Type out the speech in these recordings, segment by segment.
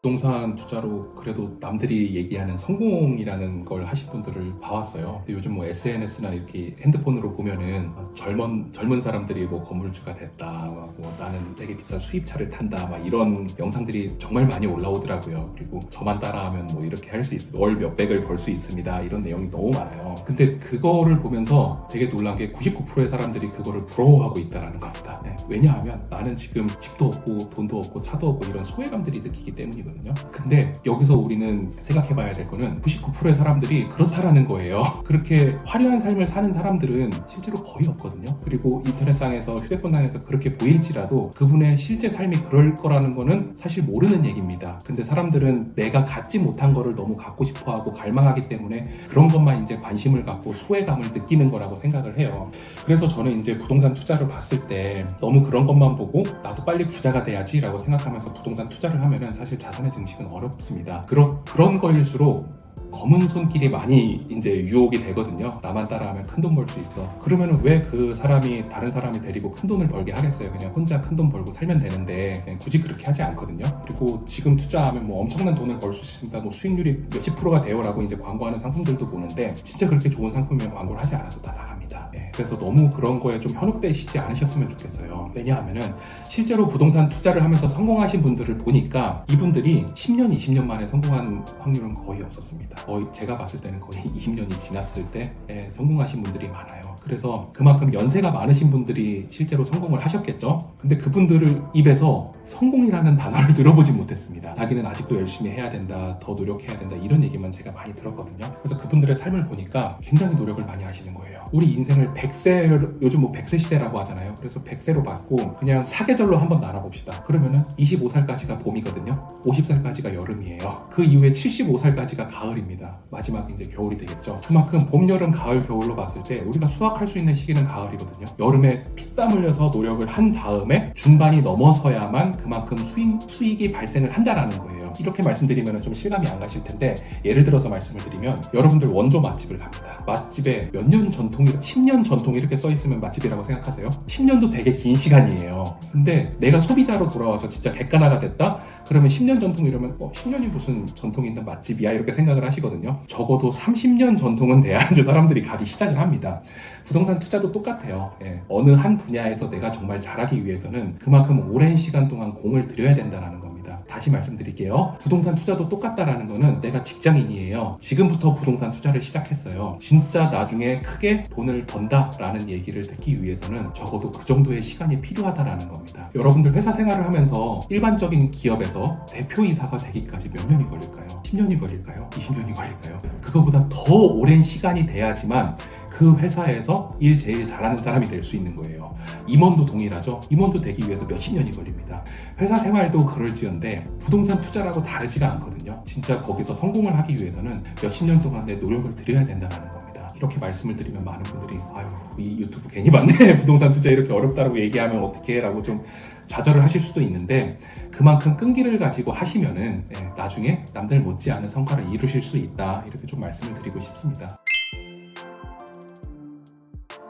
부동산 투자로 그래도 남들이 얘기하는 성공이라는 걸 하신 분들을 봐왔어요. 근데 요즘 뭐 SNS나 이렇게 핸드폰으로 보면은 젊은 사람들이 뭐 건물주가 됐다, 뭐 나는 되게 비싼 수입차를 탄다, 막 이런 영상들이 정말 많이 올라오더라고요. 그리고 저만 따라하면 뭐 이렇게 할 수 있어, 월 몇백을 벌 수 있습니다, 이런 내용이 너무 많아요. 근데 그거를 보면서 되게 놀란 게 99%의 사람들이 그거를 부러워하고 있다는 겁니다. 네. 왜냐하면 나는 지금 집도 없고 돈도 없고 차도 없고 이런 소외감들이 느끼기 때문이거든요. 근데 여기서 우리는 생각해봐야 될 거는 99%의 사람들이 그렇다라는 거예요. 그렇게 화려한 삶을 사는 사람들은 실제로 거의 없거든요. 그리고 인터넷상에서 휴대폰상에서 그렇게 보일지라도 그분의 실제 삶이 그럴 거라는 거는 사실 모르는 얘기입니다. 근데 사람들은 내가 갖지 못한 거를 너무 갖고 싶어하고 갈망하기 때문에 그런 것만 이제 관심을 갖고 소외감을 느끼는 거라고 생각을 해요. 그래서 저는 이제 부동산 투자를 봤을 때 너무 그런 것만 보고 나도 빨리 부자가 돼야지 라고 생각하면서 부동산 투자를 하면은 사실 자산의 증식은 어렵습니다. 그런 거일수록 검은 손길이 많이 이제 유혹이 되거든요. 나만 따라하면 큰 돈 벌 수 있어. 그러면은 왜 그 사람이 다른 사람이 데리고 큰 돈을 벌게 하겠어요? 그냥 혼자 큰 돈 벌고 살면 되는데 그냥 굳이 그렇게 하지 않거든요. 그리고 지금 투자하면 뭐 엄청난 돈을 벌 수 있습니다. 뭐 수익률이 몇십 프로가 돼요라고 이제 광고하는 상품들도 보는데 진짜 그렇게 좋은 상품이면 광고를 하지 않아도 다 나갑니다. 그래서 너무 그런 거에 좀 현혹되시지 않으셨으면 좋겠어요. 왜냐하면은 실제로 부동산 투자를 하면서 성공하신 분들을 보니까 이분들이 10년, 20년 만에 성공한 확률은 거의 없었습니다. 거의 제가 봤을 때는 거의 20년이 지났을 때 성공하신 분들이 많아요. 그래서 그만큼 연세가 많으신 분들이 실제로 성공을 하셨겠죠. 근데 그분들을 입에서 성공이라는 단어를 들어보지 못했습니다. 자기는 아직도 열심히 해야 된다, 더 노력해야 된다, 이런 얘기만 제가 많이 들었거든요. 그래서 그분들의 삶을 보니까 굉장히 노력을 많이 하시는 거예요. 우리 인생을 100세, 요즘 뭐 100세 시대라고 하잖아요. 그래서 100세로 받고 그냥 사계절로 한번 나눠봅시다. 그러면은 25살까지가 봄이거든요. 50살까지가 여름이에요. 그 이후에 75살까지가 가을입니다. 마지막 이제 겨울이 되겠죠. 그만큼 봄, 여름, 가을, 겨울로 봤을 때 우리가 수확할 수 있는 시기는 가을이거든요. 여름에 피땀 흘려서 노력을 한 다음에 중반이 넘어서야만 그만큼 수익이 발생을 한다라는 거예요. 이렇게 말씀드리면 좀 실감이 안 가실 텐데, 예를 들어서 말씀을 드리면 여러분들 원조 맛집을 갑니다. 맛집에 몇 년 전통이, 10년 전통 이렇게 써있으면 맛집이라고 생각하세요? 10년도 되게 긴 시간이에요. 근데 내가 소비자로 돌아와서 진짜 객관화가 됐다? 그러면 10년 전통 이러면 10년이 무슨 전통 있는 맛집이야, 이렇게 생각을 하시거든요. 적어도 30년 전통은 돼야 이제 사람들이 가기 시작을 합니다. 부동산 투자도 똑같아요. 어느 한 분야에서 내가 정말 잘하기 위해서는 그만큼 오랜 시간 동안 공을 들여야 된다는 겁니다. 다시 말씀드릴게요. 부동산 투자도 똑같다라는 거는 내가 직장인이에요. 지금부터 부동산 투자를 시작했어요. 진짜 나중에 크게 돈을 번다라는 얘기를 듣기 위해서는 적어도 그 정도의 시간이 필요하다라는 겁니다. 여러분들 회사 생활을 하면서 일반적인 기업에서 대표이사가 되기까지 몇 년이 걸릴까요? 10년이 걸릴까요? 20년이 걸릴까요? 그거보다 더 오랜 시간이 돼야지만 그 회사에서 일 제일 잘하는 사람이 될 수 있는 거예요. 임원도 동일하죠. 임원도 되기 위해서 몇십 년이 걸립니다. 회사 생활도 그럴지언데 부동산 투자라고 다르지가 않거든요. 진짜 거기서 성공을 하기 위해서는 몇십 년 동안 내 노력을 들여야 된다는 겁니다. 이렇게 말씀을 드리면 많은 분들이 아유, 이 유튜브 괜히 봤네, 부동산 투자 이렇게 어렵다고 얘기하면 어떡해 라고 좀 좌절을 하실 수도 있는데, 그만큼 끈기를 가지고 하시면은 나중에 남들 못지않은 성과를 이루실 수 있다, 이렇게 좀 말씀을 드리고 싶습니다.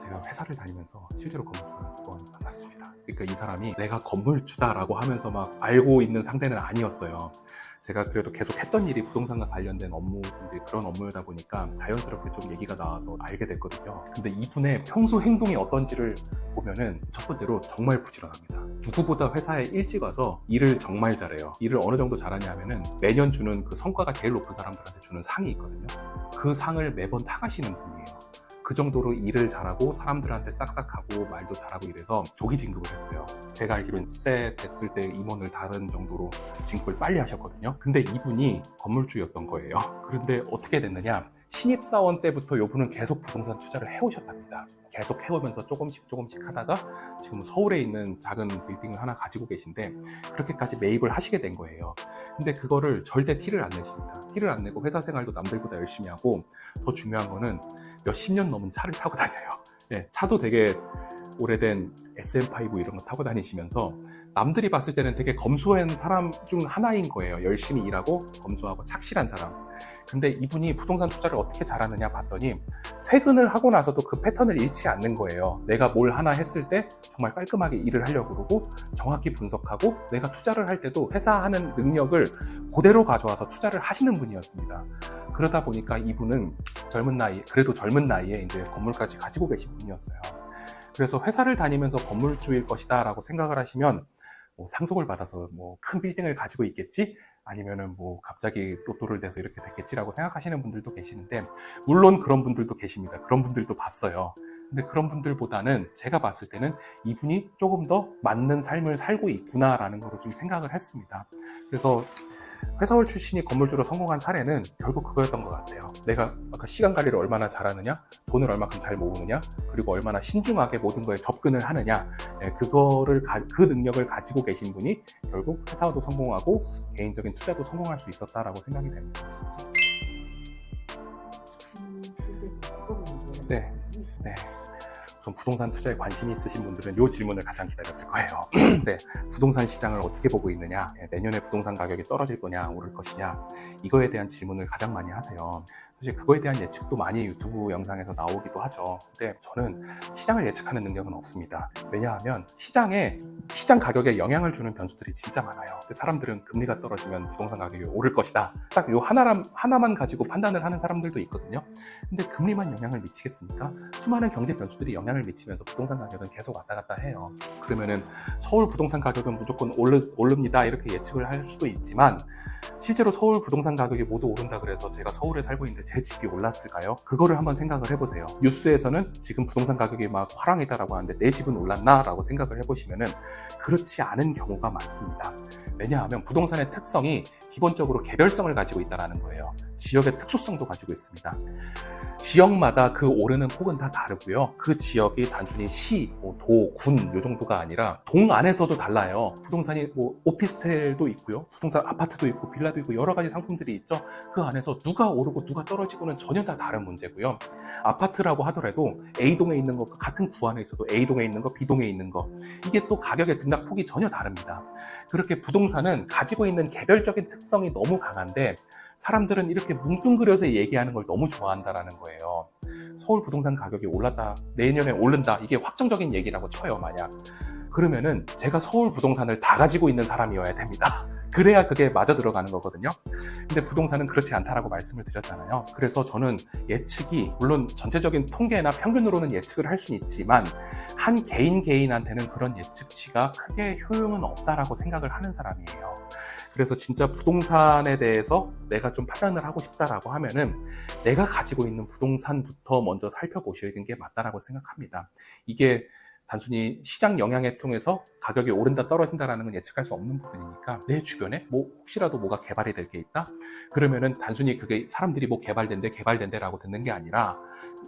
제가 회사를 다니면서 실제로 건물주를 2번 만났습니다. 그러니까 이 사람이 내가 건물주다라고 하면서 막 알고 있는 상대는 아니었어요. 제가 그래도 계속 했던 일이 부동산과 관련된 업무, 이제 그런 업무다 보니까 자연스럽게 좀 얘기가 나와서 알게 됐거든요. 근데 이분의 평소 행동이 어떤지를 보면은 첫 번째로 정말 부지런합니다. 누구보다 회사에 일찍 와서 일을 정말 잘해요. 일을 어느 정도 잘하냐면은 매년 주는 그 성과가 제일 높은 사람들한테 주는 상이 있거든요. 그 상을 매번 타가시는 분이에요. 그 정도로 일을 잘하고 사람들한테 싹싹하고 말도 잘하고 이래서 조기 진급을 했어요. 제가 알기로는 세 됐을 때 임원을 다른 정도로 진급을 빨리 하셨거든요. 근데 이분이 건물주였던 거예요. 그런데 어떻게 됐느냐, 신입사원 때부터 이분은 계속 부동산 투자를 해오셨답니다. 계속 해오면서 조금씩 하다가 지금 서울에 있는 작은 빌딩을 하나 가지고 계신데 그렇게까지 매입을 하시게 된 거예요. 근데 그거를 절대 티를 안 내십니다. 티를 안 내고 회사 생활도 남들보다 열심히 하고, 더 중요한 거는 몇십 년 넘은 차를 타고 다녀요. 차도 되게 오래된 SM5 이런 거 타고 다니시면서 남들이 봤을 때는 되게 검소한 사람 중 하나인 거예요. 열심히 일하고 검소하고 착실한 사람. 근데 이분이 부동산 투자를 어떻게 잘하느냐 봤더니 퇴근을 하고 나서도 그 패턴을 잃지 않는 거예요. 내가 뭘 하나 했을 때 정말 깔끔하게 일을 하려고 그러고 정확히 분석하고 내가 투자를 할 때도 회사 하는 능력을 그대로 가져와서 투자를 하시는 분이었습니다. 그러다 보니까 이분은 그래도 젊은 나이에 이제 건물까지 가지고 계신 분이었어요. 그래서 회사를 다니면서 건물주일 것이다 라고 생각을 하시면 뭐 상속을 받아서 뭐 큰 빌딩을 가지고 있겠지? 아니면은 뭐 갑자기 로또를 내서 이렇게 됐겠지라고 생각하시는 분들도 계시는데, 물론 그런 분들도 계십니다. 그런 분들도 봤어요. 근데 그런 분들보다는 제가 봤을 때는 이분이 조금 더 맞는 삶을 살고 있구나라는 거로 좀 생각을 했습니다. 그래서 회사원 출신이 건물주로 성공한 사례는 결국 그거였던 것 같아요. 내가 아까 시간 관리를 얼마나 잘하느냐, 돈을 얼마큼 잘 모으느냐, 그리고 얼마나 신중하게 모든 거에 접근을 하느냐, 그 능력을 가지고 계신 분이 결국 회사도 성공하고 개인적인 투자도 성공할 수 있었다라고 생각이 됩니다. 네, 네. 좀 부동산 투자에 관심이 있으신 분들은 이 질문을 가장 기다렸을 거예요. 네, 부동산 시장을 어떻게 보고 있느냐, 내년에 부동산 가격이 떨어질 거냐, 오를 것이냐, 이거에 대한 질문을 가장 많이 하세요. 사실 그거에 대한 예측도 많이 유튜브 영상에서 나오기도 하죠. 근데 저는 시장을 예측하는 능력은 없습니다. 왜냐하면 시장 가격에 영향을 주는 변수들이 진짜 많아요. 사람들은 금리가 떨어지면 부동산 가격이 오를 것이다, 딱 요 하나만 가지고 판단을 하는 사람들도 있거든요. 근데 금리만 영향을 미치겠습니까? 수많은 경제 변수들이 영향을 미치면서 부동산 가격은 계속 왔다 갔다 해요. 그러면은 서울 부동산 가격은 무조건 오릅니다 이렇게 예측을 할 수도 있지만, 실제로 서울 부동산 가격이 모두 오른다 그래서 제가 서울에 살고 있는데 제 집이 올랐을까요? 그거를 한번 생각을 해보세요. 뉴스에서는 지금 부동산 가격이 막 화랑이다라고 하는데 내 집은 올랐나? 라고 생각을 해보시면은 그렇지 않은 경우가 많습니다. 왜냐하면 부동산의 특성이 기본적으로 개별성을 가지고 있다는 거예요. 지역의 특수성도 가지고 있습니다. 지역마다 그 오르는 폭은 다 다르고요. 그 지역이 단순히 시, 도, 군 요 정도가 아니라 동 안에서도 달라요. 부동산이 뭐 오피스텔도 있고요. 부동산 아파트도 있고 빌라도 있고 여러 가지 상품들이 있죠. 그 안에서 누가 오르고 누가 떨어지고는 전혀 다 다른 문제고요. 아파트라고 하더라도 A동에 있는 거 같은 구 안에 있어도 A동에 있는 거, B동에 있는 거, 이게 또 가격의 등락폭이 전혀 다릅니다. 그렇게 부동산은 가지고 있는 개별적인 특성이 너무 강한데 사람들은 이렇게 뭉뚱그려서 얘기하는 걸 너무 좋아한다라는 거예요. 서울 부동산 가격이 올랐다, 내년에 오른다, 이게 확정적인 얘기라고 쳐요, 만약. 그러면은 제가 서울 부동산을 다 가지고 있는 사람이어야 됩니다. 그래야 그게 맞아 들어가는 거거든요. 근데 부동산은 그렇지 않다라고 말씀을 드렸잖아요. 그래서 저는 예측이, 물론 전체적인 통계나 평균으로는 예측을 할 수는 있지만 한 개인한테는 그런 예측치가 크게 효용은 없다라고 생각을 하는 사람이에요. 그래서 진짜 부동산에 대해서 내가 좀 판단을 하고 싶다라고 하면은 내가 가지고 있는 부동산부터 먼저 살펴보셔야 되는 게 맞다라고 생각합니다. 이게 단순히 시장 영향에 통해서 가격이 오른다 떨어진다라는 건 예측할 수 없는 부분이니까 내 주변에 뭐 혹시라도 뭐가 개발이 될 게 있다? 그러면은 단순히 그게 사람들이 뭐 개발된대라고 듣는 게 아니라,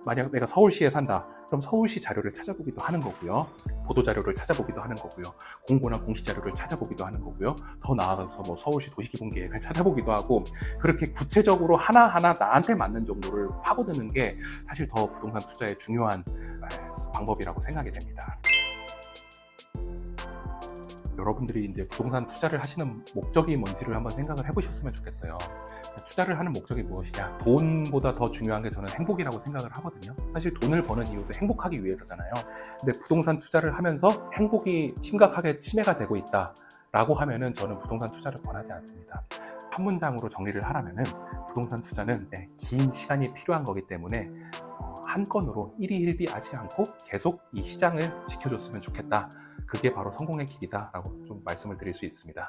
만약 내가 서울시에 산다, 그럼 서울시 자료를 찾아보기도 하는 거고요. 보도 자료를 찾아보기도 하는 거고요. 공고나 공시 자료를 찾아보기도 하는 거고요. 더 나아가서 뭐 서울시 도시기본계획을 찾아보기도 하고, 그렇게 구체적으로 하나하나 나한테 맞는 정도를 파고드는 게 사실 더 부동산 투자의 중요한 방법이라고 생각이 됩니다. 여러분들이 이제 부동산 투자를 하시는 목적이 뭔지를 한번 생각을 해보셨으면 좋겠어요. 투자를 하는 목적이 무엇이냐? 돈보다 더 중요한 게 저는 행복이라고 생각을 하거든요. 사실 돈을 버는 이유도 행복하기 위해서잖아요. 근데 부동산 투자를 하면서 행복이 심각하게 침해가 되고 있다라고 하면은 저는 부동산 투자를 권하지 않습니다. 한 문장으로 정리를 하라면은 부동산 투자는 긴 시간이 필요한 거기 때문에 한 건으로 일희일비하지 않고 계속 이 시장을 지켜줬으면 좋겠다. 그게 바로 성공의 길이다라고 좀 말씀을 드릴 수 있습니다.